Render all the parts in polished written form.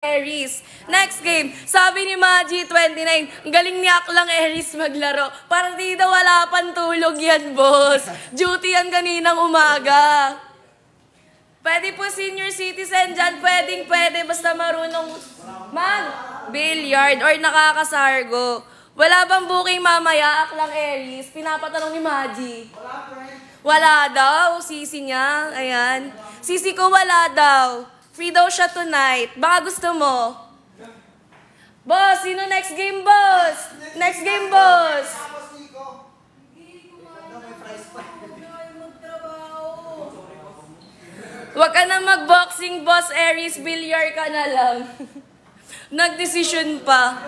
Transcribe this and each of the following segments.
Aries. Next game, sabi ni Maji 29, galing ni Aklang Aries maglaro. Parang di daw wala pang tulog yan, boss. Duty yan kaninang umaga. Pwede po senior citizen dyan, pwede basta marunong mag-billiard or nakakasargo. Wala bang booking mamaya, Aklang Aries? Pinapatanong ni Maji. Wala daw, sisi niya. Ayan. Sisi ko wala daw. Free daw siya tonight. Baka gusto mo. Boss, sino next game, boss? Next game, boss. Huwag ka na mag-boxing, boss Aries. Billiard ka na lang. Nag-decision pa.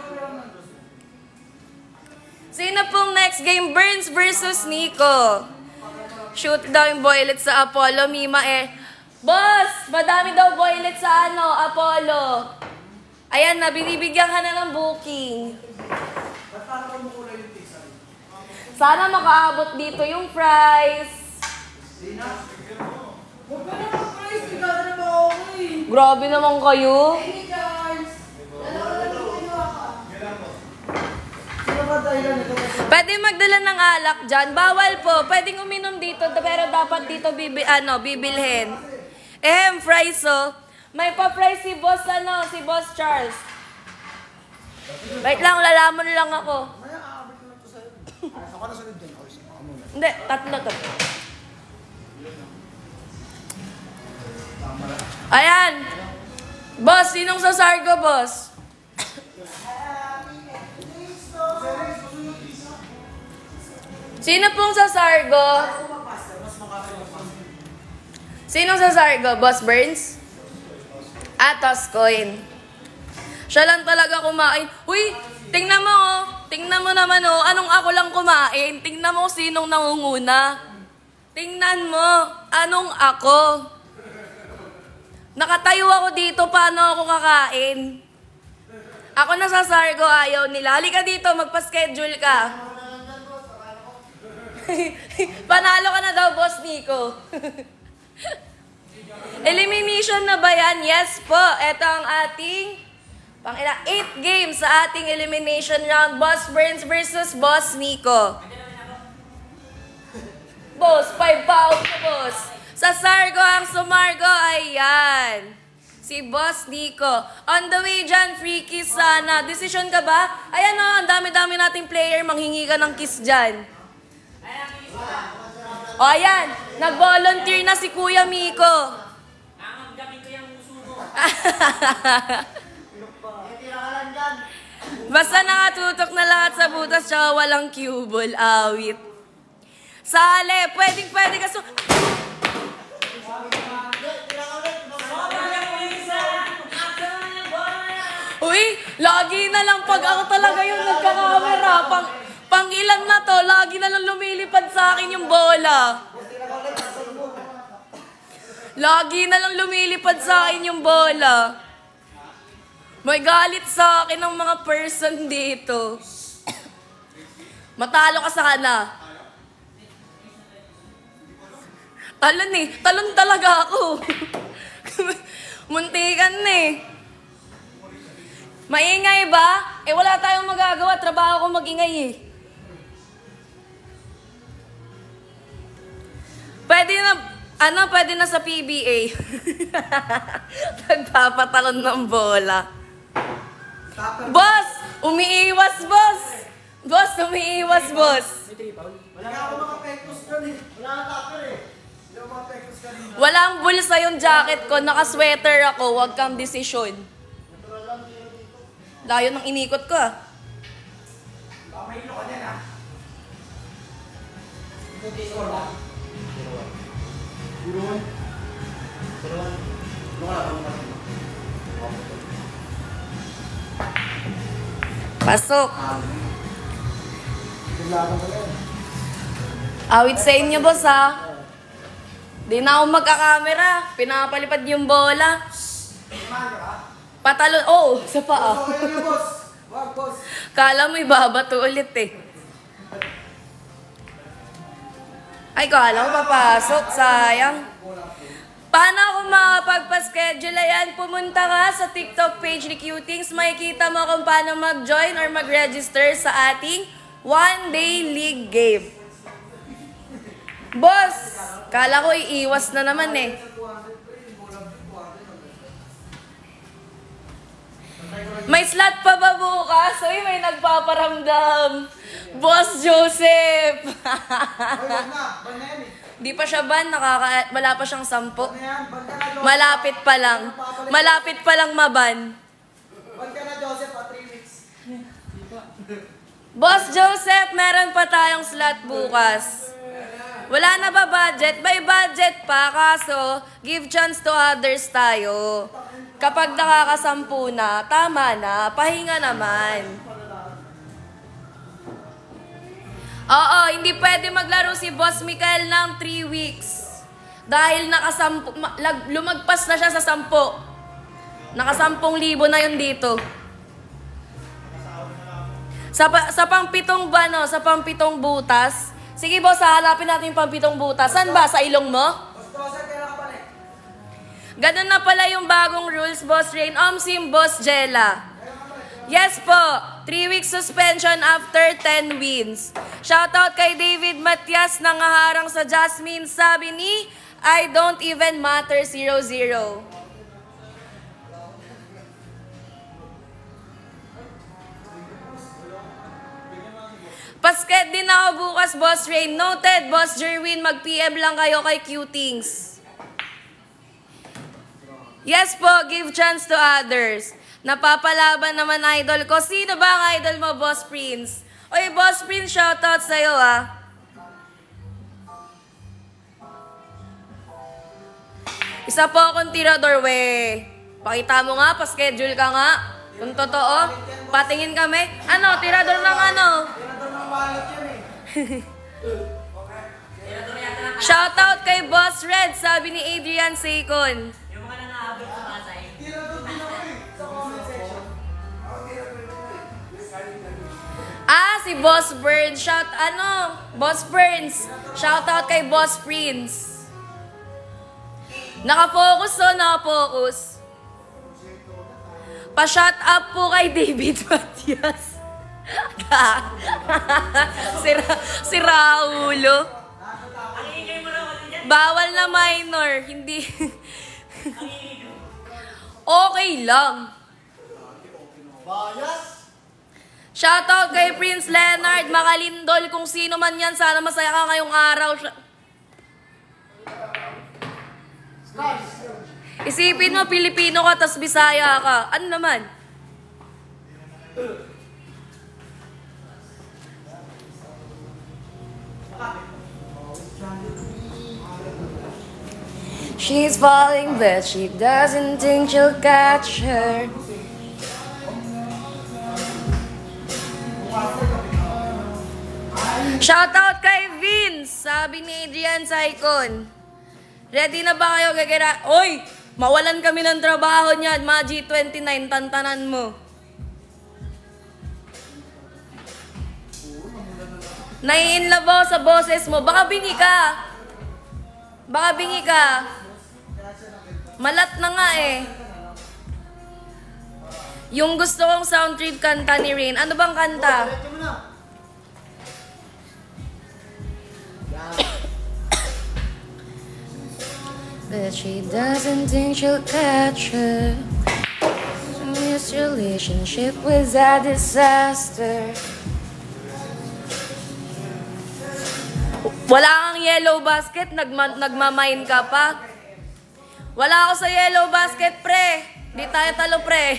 Sino pong next game? Burns versus Nico. Shoot daw yung boylet sa Apollo. Mima Boss, madami daw boylet sa Apollo. Ayan na, binibigyan ka na ng booking. Sana makaabot dito yung price. Grabe naman kayo. Pwede magdala ng alak dyan. Bawal po. Pwedeng uminom dito, pero dapat dito bibilhin. Fries May pa-fries si boss, si boss Charles. Wait lang, lalamon lang ako. Hindi, tatlo to. Ayan. Boss, sinong sasargo, boss? Sino pong sasargo? Sinong sasargo? Boss Burns? Toscoin. Siya lang talaga kumain. Uy, tingnan mo Tingnan mo naman anong ako lang kumain. Tingnan mo sinong nangunguna. Tingnan mo, anong ako. Nakatayo ako dito, paano ako kakain? Ako nasasargo, ayaw nila. Halika dito, magpa-schedule ka. Panalo ka na daw, Boss Nico. Elimination na ba yan? Yes po. Ito ang ating 8 games sa ating elimination round. Boss Burns versus Boss Nico. Boss, 5 pa out ko, boss. Sa Sargo ang sumargo, ayan. Si Boss Nico. On the way dyan, free kiss sana. Decision ka ba? Ayan ang dami-dami nating player. Manghingi ka ng kiss dyan. O ayan, nag-volunteer na si Kuya Miko. Basta nakatutok na lahat sa butas tsaka walang cue ball, awit. Sale, pwede ka Uy, lagi na lang pag ako talaga yung nagka-camera. Pang-ilan na to, lagi na lang lumilipad sa akin yung bola. Lagi na lang lumilipad sa akin yung bola. May galit sa akin ng mga person dito. Matalo ka sa kana. Talon talaga ako. Muntikan na Maingay ba? Wala tayong magagawa, trabaho ko magingay Pwede na sa PBA. Nagpapatalon ng bola. Boss! Umiiwas, boss! Boss, umiiwas, boss! Wala ako makapektos doon Wala nga tapper Walang bulsa yung jacket ko. Naka-sweater ako. Huwag kang desisyon. Layo ng inikot ko Mahilo ka dyan Pasok. Awit sa inyo, boss, Di na ako magkakamera. Pinapalipad yung bola. Patalon. Sa paa. Kala mo ibabato ulit Ay, kala ko papasok. Sayang. Paano ako makapagpa-schedule? Ayan, pumunta ka sa TikTok page ni Cutings. Makikita mo kung paano mag-join or mag-register sa ating one-day league game. Boss, kala ko iiwas na naman eh. May slot pa ba bukas? Uy, may nagpaparamdam. Boss Joseph. Di pa siya ban, wala pa siyang 10. Malapit pa lang. Malapit pa lang maban. Ban ka na, Joseph, 3 weeks. Boss Joseph, meron pa tayong slot bukas. Wala na ba budget? May budget pa, kaso give chance to others tayo. Kapag nakakasampu na, tama na, pahinga naman. Oo, hindi pwede maglaro si Boss Mikael ng 3 weeks. Dahil lumagpas na siya sa 10. Naka-10,000 na yun dito. Sa pang-7 ba, no? Sa pang-7 butas. Sige, boss, hahanapin natin yung pang-7 butas. Saan ba? Sa ilong mo? Ganun na pala yung bagong rules, Boss Rain. Sim, Boss Jella. Yes po, 3 weeks suspension after 10 wins. Shoutout kay David Matias na ngaharang sa Jasmine. Sabi ni, I don't even matter 0-0. Pasket din ako bukas, Boss Rain. Noted, Boss Jerwin, mag-PM lang kayo kay Cutings. Yes po, give chance to others. Napapalaban naman idol ko. Sino ba ang idol mo, Boss Prince? Oy, Boss Prince, shoutout sa'yo, ah. Isa po akong tirador, we. Pakita mo nga, pa-schedule ka nga. Kung totoo, patingin kami. Ano, tirador ng ano? Tirador ng balot yan eh. Shoutout kay Boss Red, sabi ni Adrian Seikon. Si Boss Burns. Boss Burns. Shoutout kay Boss Prince. Nakafocus o, nakafocus. Pa-shout up po kay David Matias. si Raulo. Bawal na minor. Hindi. Okay lang. Bias. Shoutout kay Prince Leonard, Makalindol, kung sino man yan, sana masaya ka ngayong araw. Isipin mo, Pilipino ka, tas Bisaya ka. Ano naman? She's falling, but she doesn't think she'll catch her. Shoutout kay Vince, sabi ni Adrian Saicon. Ready na ba kayo gagara? Oy, mawalan kami ng trabaho niyan, mga G29, tantanan mo. Nai-inlove ako sa boses mo, baka bingi ka. Baka bingi ka. Malat na nga eh. Yung gusto kong sound trip kanta ni Rain, ano bang kanta? But she doesn't think she'll catch her. This relationship was a disaster. Wala kang yellow basket, nagmamine ka pa. Wala ako sa yellow basket, pre. Di tayo talo, pre.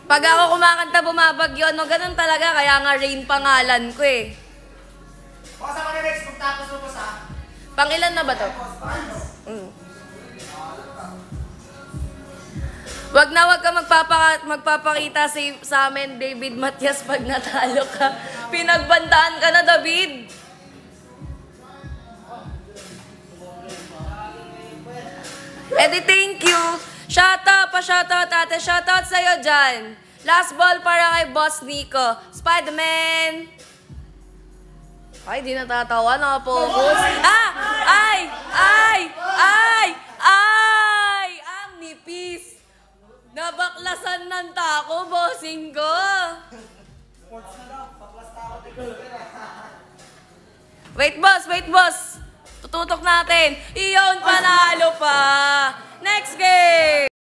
Pag ako kumakanta, bumabagyo, no, ganun talaga, kaya nga Rain pangalan ko eh. Baka sa mga next, magtapos mo pa sa... Pangilan na ba to? Wag ka magpapakita sa amin, David Matias, pag natalo ka. Pinagbandaan ka na, David. Eddie, thank you. Shoutout ate. Shoutout sa'yo dyan. Last ball para kay Boss Nico. Spider-Man. Ay, di natatawa. Nakapokus. Ah! Ay! Ay! Ay! Ay! Ang nipis. Nabaklasan ng tako, bossing ko. Sports na daw. Paklas tako tigol. Wait, boss. Wait, boss. Tututok natin. Iyon, panalo pa. Next game.